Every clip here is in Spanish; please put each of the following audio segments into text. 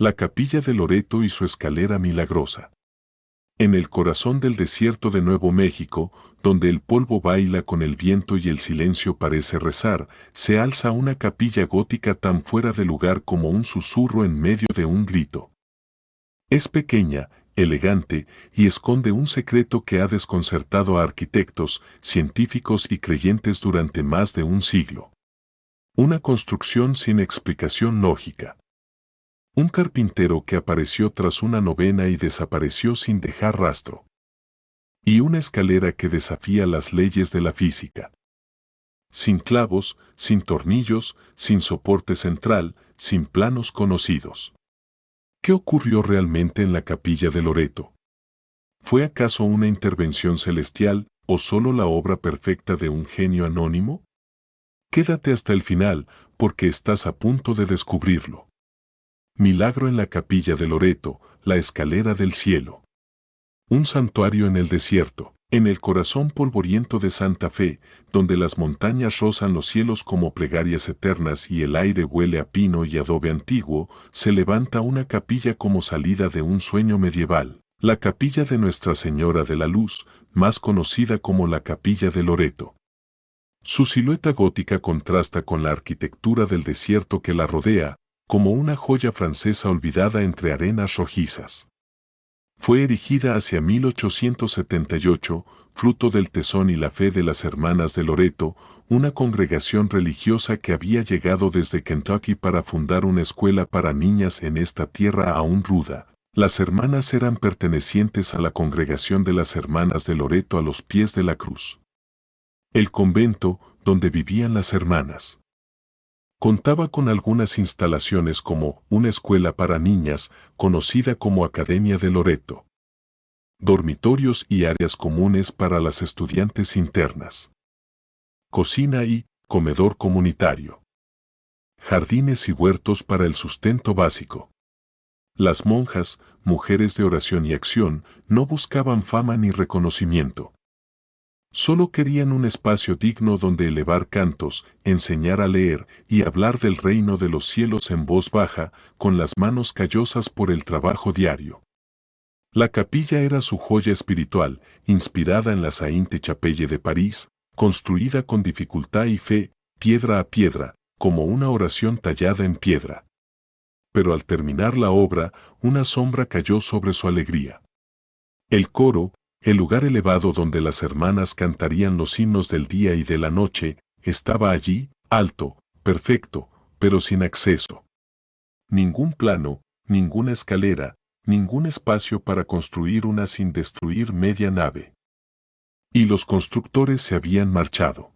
La capilla de Loreto y su escalera milagrosa. En el corazón del desierto de Nuevo México, donde el polvo baila con el viento y el silencio parece rezar, se alza una capilla gótica tan fuera de lugar como un susurro en medio de un grito. Es pequeña, elegante, y esconde un secreto que ha desconcertado a arquitectos, científicos y creyentes durante más de un siglo. Una construcción sin explicación lógica. Un carpintero que apareció tras una novena y desapareció sin dejar rastro. Y una escalera que desafía las leyes de la física. Sin clavos, sin tornillos, sin soporte central, sin planos conocidos. ¿Qué ocurrió realmente en la capilla de Loreto? ¿Fue acaso una intervención celestial o solo la obra perfecta de un genio anónimo? Quédate hasta el final, porque estás a punto de descubrirlo. Milagro en la capilla de Loreto, la escalera del cielo. Un santuario en el desierto, en el corazón polvoriento de Santa Fe, donde las montañas rozan los cielos como plegarias eternas y el aire huele a pino y adobe antiguo, se levanta una capilla como salida de un sueño medieval, la capilla de Nuestra Señora de la Luz, más conocida como la capilla de Loreto. Su silueta gótica contrasta con la arquitectura del desierto que la rodea, como una joya francesa olvidada entre arenas rojizas. Fue erigida hacia 1878, fruto del tesón y la fe de las Hermanas de Loreto, una congregación religiosa que había llegado desde Kentucky para fundar una escuela para niñas en esta tierra aún ruda. Las hermanas eran pertenecientes a la congregación de las Hermanas de Loreto a los pies de la cruz. El convento, donde vivían las hermanas. Contaba con algunas instalaciones como una escuela para niñas, conocida como Academia de Loreto. Dormitorios y áreas comunes para las estudiantes internas. Cocina y comedor comunitario. Jardines y huertos para el sustento básico. Las monjas, mujeres de oración y acción, no buscaban fama ni reconocimiento. Solo querían un espacio digno donde elevar cantos, enseñar a leer y hablar del reino de los cielos en voz baja, con las manos callosas por el trabajo diario. La capilla era su joya espiritual, inspirada en la Sainte-Chapelle de París, construida con dificultad y fe, piedra a piedra, como una oración tallada en piedra. Pero al terminar la obra, una sombra cayó sobre su alegría. El coro, el lugar elevado donde las hermanas cantarían los himnos del día y de la noche, estaba allí, alto, perfecto, pero sin acceso. Ningún plano, ninguna escalera, ningún espacio para construir una sin destruir media nave. Y los constructores se habían marchado.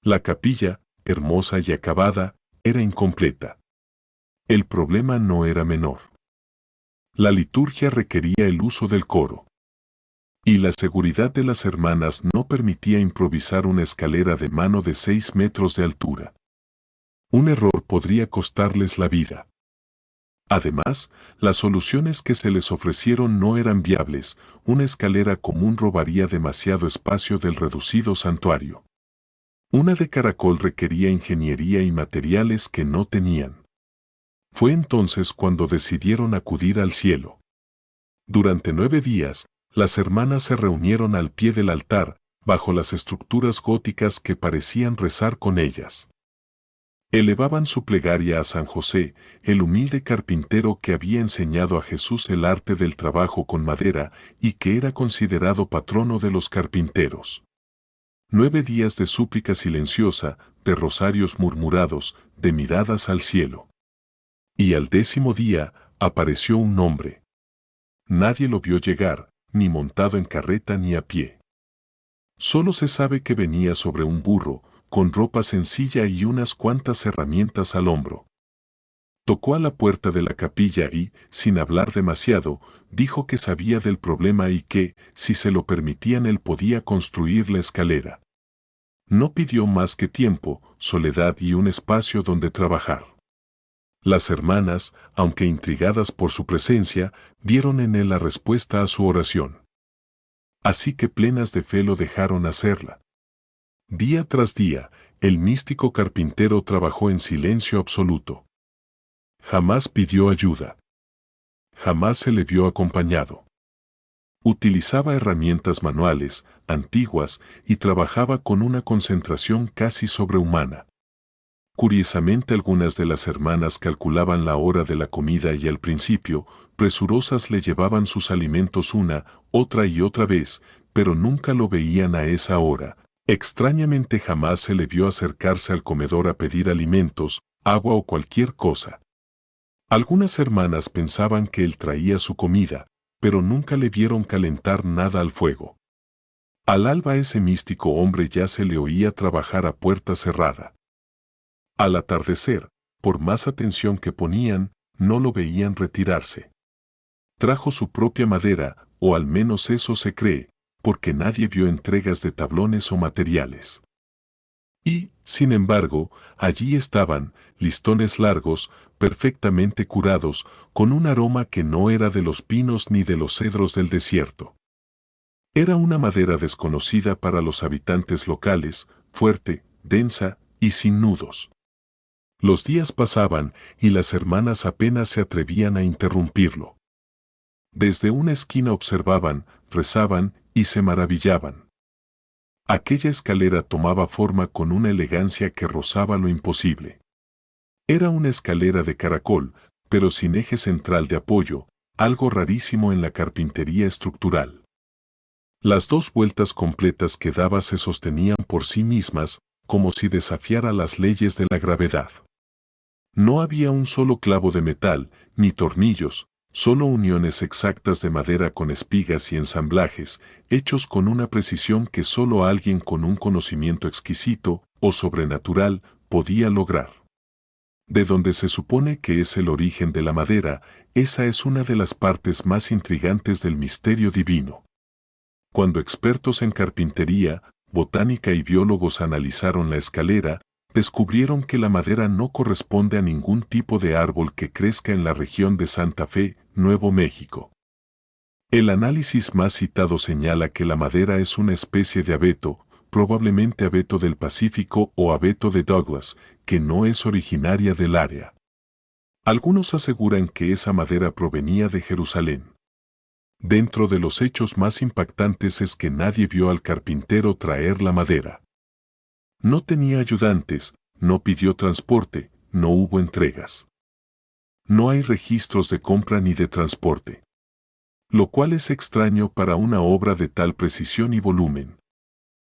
La capilla, hermosa y acabada, era incompleta. El problema no era menor. La liturgia requería el uso del coro. Y la seguridad de las hermanas no permitía improvisar una escalera de mano de 6 metros de altura. Un error podría costarles la vida. Además, las soluciones que se les ofrecieron no eran viables, una escalera común robaría demasiado espacio del reducido santuario. Una de caracol requería ingeniería y materiales que no tenían. Fue entonces cuando decidieron acudir al cielo. Durante 9 días, las hermanas se reunieron al pie del altar, bajo las estructuras góticas que parecían rezar con ellas. Elevaban su plegaria a San José, el humilde carpintero que había enseñado a Jesús el arte del trabajo con madera y que era considerado patrono de los carpinteros. 9 días de súplica silenciosa, de rosarios murmurados, de miradas al cielo. Y al 10º día, apareció un hombre. Nadie lo vio llegar, ni montado en carreta ni a pie. Solo se sabe que venía sobre un burro, con ropa sencilla y unas cuantas herramientas al hombro. Tocó a la puerta de la capilla y, sin hablar demasiado, dijo que sabía del problema y que, si se lo permitían, él podía construir la escalera. No pidió más que tiempo, soledad y un espacio donde trabajar. Las hermanas, aunque intrigadas por su presencia, vieron en él la respuesta a su oración. Así que plenas de fe lo dejaron hacerla. Día tras día, el místico carpintero trabajó en silencio absoluto. Jamás pidió ayuda. jamás se le vio acompañado. Utilizaba herramientas manuales, antiguas, y trabajaba con una concentración casi sobrehumana. Curiosamente, algunas de las hermanas calculaban la hora de la comida y al principio, presurosas, le llevaban sus alimentos una, otra y otra vez, pero nunca lo veían a esa hora. Extrañamente jamás se le vio acercarse al comedor a pedir alimentos, agua o cualquier cosa. Algunas hermanas pensaban que él traía su comida, pero nunca le vieron calentar nada al fuego. Al alba ese místico hombre ya se le oía trabajar a puerta cerrada. Al atardecer, por más atención que ponían, no lo veían retirarse. Trajo su propia madera, o al menos eso se cree, porque nadie vio entregas de tablones o materiales. Y, sin embargo, allí estaban, listones largos, perfectamente curados, con un aroma que no era de los pinos ni de los cedros del desierto. Era una madera desconocida para los habitantes locales, fuerte, densa y sin nudos. Los días pasaban y las hermanas apenas se atrevían a interrumpirlo. Desde una esquina observaban, rezaban y se maravillaban. Aquella escalera tomaba forma con una elegancia que rozaba lo imposible. Era una escalera de caracol, pero sin eje central de apoyo, algo rarísimo en la carpintería estructural. Las dos vueltas completas que daba se sostenían por sí mismas, como si desafiara las leyes de la gravedad. No había un solo clavo de metal, ni tornillos, solo uniones exactas de madera con espigas y ensamblajes, hechos con una precisión que solo alguien con un conocimiento exquisito o sobrenatural podía lograr. De donde se supone que es el origen de la madera, esa es una de las partes más intrigantes del misterio divino. Cuando expertos en carpintería, botánica y biólogos analizaron la escalera, descubrieron que la madera no corresponde a ningún tipo de árbol que crezca en la región de Santa Fe, Nuevo México. El análisis más citado señala que la madera es una especie de abeto, probablemente abeto del Pacífico o abeto de Douglas, que no es originaria del área. Algunos aseguran que esa madera provenía de Jerusalén. Dentro de los hechos más impactantes es que nadie vio al carpintero traer la madera. No tenía ayudantes, no pidió transporte, no hubo entregas. No hay registros de compra ni de transporte. Lo cual es extraño para una obra de tal precisión y volumen.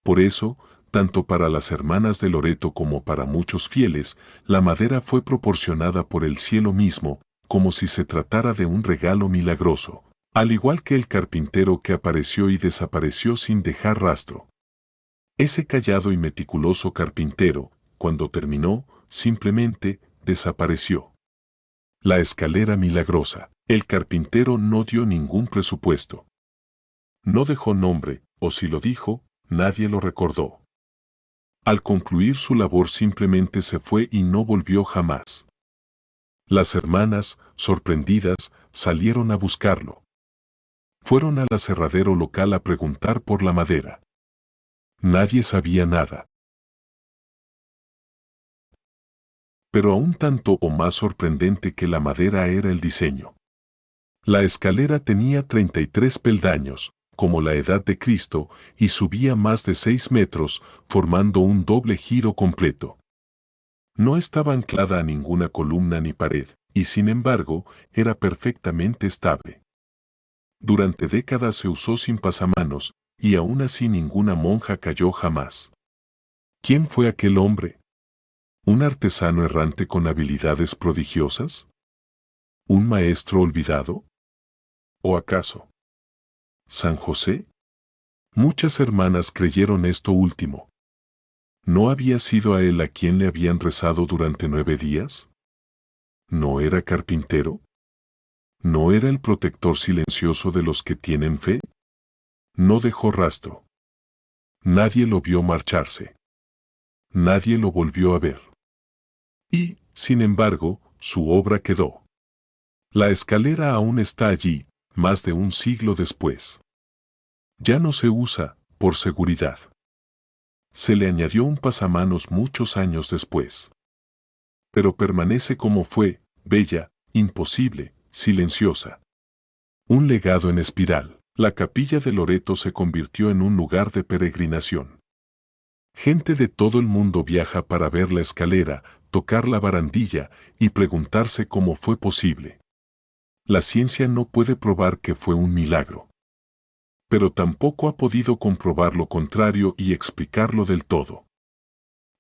Por eso, tanto para las hermanas de Loreto como para muchos fieles, la madera fue proporcionada por el cielo mismo, como si se tratara de un regalo milagroso, al igual que el carpintero que apareció y desapareció sin dejar rastro. Ese callado y meticuloso carpintero, cuando terminó, simplemente desapareció. La escalera milagrosa. El carpintero no dio ningún presupuesto. No dejó nombre, o si lo dijo, nadie lo recordó. Al concluir su labor simplemente se fue y no volvió jamás. Las hermanas, sorprendidas, salieron a buscarlo. Fueron al aserradero local a preguntar por la madera. Nadie sabía nada. Pero aún tanto o más sorprendente que la madera era el diseño. La escalera tenía 33 peldaños, como la edad de Cristo, y subía más de 6 metros, formando un doble giro completo. No estaba anclada a ninguna columna ni pared, y sin embargo, era perfectamente estable. Durante décadas se usó sin pasamanos, y aún así ninguna monja cayó jamás. ¿Quién fue aquel hombre? ¿Un artesano errante con habilidades prodigiosas? ¿Un maestro olvidado? ¿O acaso San José? Muchas hermanas creyeron esto último. ¿No había sido a él a quien le habían rezado durante 9 días? ¿No era carpintero? ¿No era el protector silencioso de los que tienen fe? No dejó rastro. Nadie lo vio marcharse. Nadie lo volvió a ver. Y, sin embargo, su obra quedó. La escalera aún está allí, más de un siglo después. Ya no se usa, por seguridad. Se le añadió un pasamanos muchos años después. Pero permanece como fue, bella, imposible, silenciosa. Un legado en espiral. La capilla de Loreto se convirtió en un lugar de peregrinación. Gente de todo el mundo viaja para ver la escalera, tocar la barandilla y preguntarse cómo fue posible. La ciencia no puede probar que fue un milagro. Pero tampoco ha podido comprobar lo contrario y explicarlo del todo.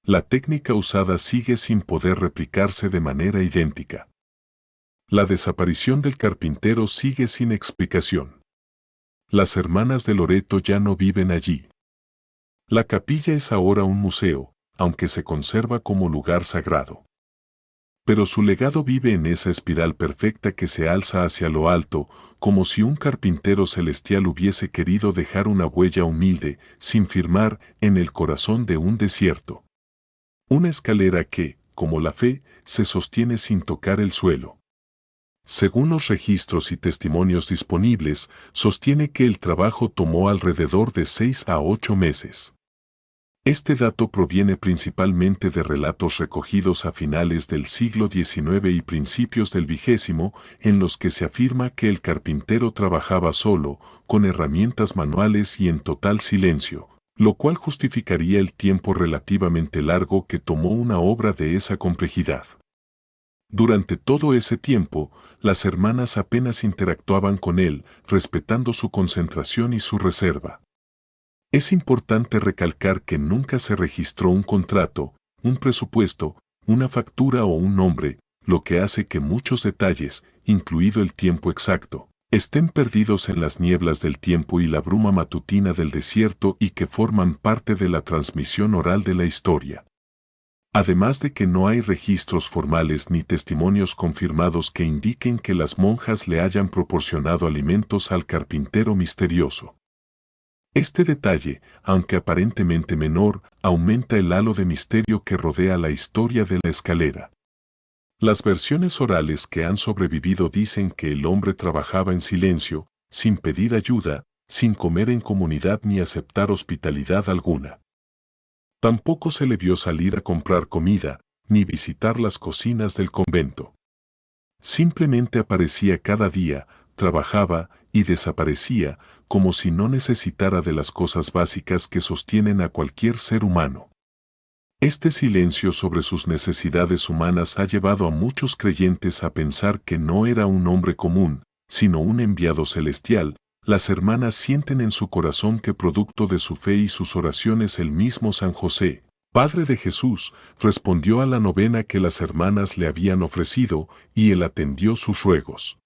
La técnica usada sigue sin poder replicarse de manera idéntica. La desaparición del carpintero sigue sin explicación. Las hermanas de Loreto ya no viven allí. La capilla es ahora un museo, aunque se conserva como lugar sagrado. Pero su legado vive en esa espiral perfecta que se alza hacia lo alto, como si un carpintero celestial hubiese querido dejar una huella humilde, sin firmar, en el corazón de un desierto. Una escalera que, como la fe, se sostiene sin tocar el suelo. Según los registros y testimonios disponibles, sostiene que el trabajo tomó alrededor de 6 a 8 meses. Este dato proviene principalmente de relatos recogidos a finales del siglo XIX y principios del XX, en los que se afirma que el carpintero trabajaba solo, con herramientas manuales y en total silencio, lo cual justificaría el tiempo relativamente largo que tomó una obra de esa complejidad. Durante todo ese tiempo, las hermanas apenas interactuaban con él, respetando su concentración y su reserva. Es importante recalcar que nunca se registró un contrato, un presupuesto, una factura o un nombre, lo que hace que muchos detalles, incluido el tiempo exacto, estén perdidos en las nieblas del tiempo y la bruma matutina del desierto y que forman parte de la transmisión oral de la historia. Además de que no hay registros formales ni testimonios confirmados que indiquen que las monjas le hayan proporcionado alimentos al carpintero misterioso. Este detalle, aunque aparentemente menor, aumenta el halo de misterio que rodea la historia de la escalera. Las versiones orales que han sobrevivido dicen que el hombre trabajaba en silencio, sin pedir ayuda, sin comer en comunidad ni aceptar hospitalidad alguna. Tampoco se le vio salir a comprar comida, ni visitar las cocinas del convento. Simplemente aparecía cada día, trabajaba y desaparecía, como si no necesitara de las cosas básicas que sostienen a cualquier ser humano. Este silencio sobre sus necesidades humanas ha llevado a muchos creyentes a pensar que no era un hombre común, sino un enviado celestial. Las hermanas sienten en su corazón que producto de su fe y sus oraciones el mismo San José, Padre de Jesús, respondió a la novena que las hermanas le habían ofrecido y él atendió sus ruegos.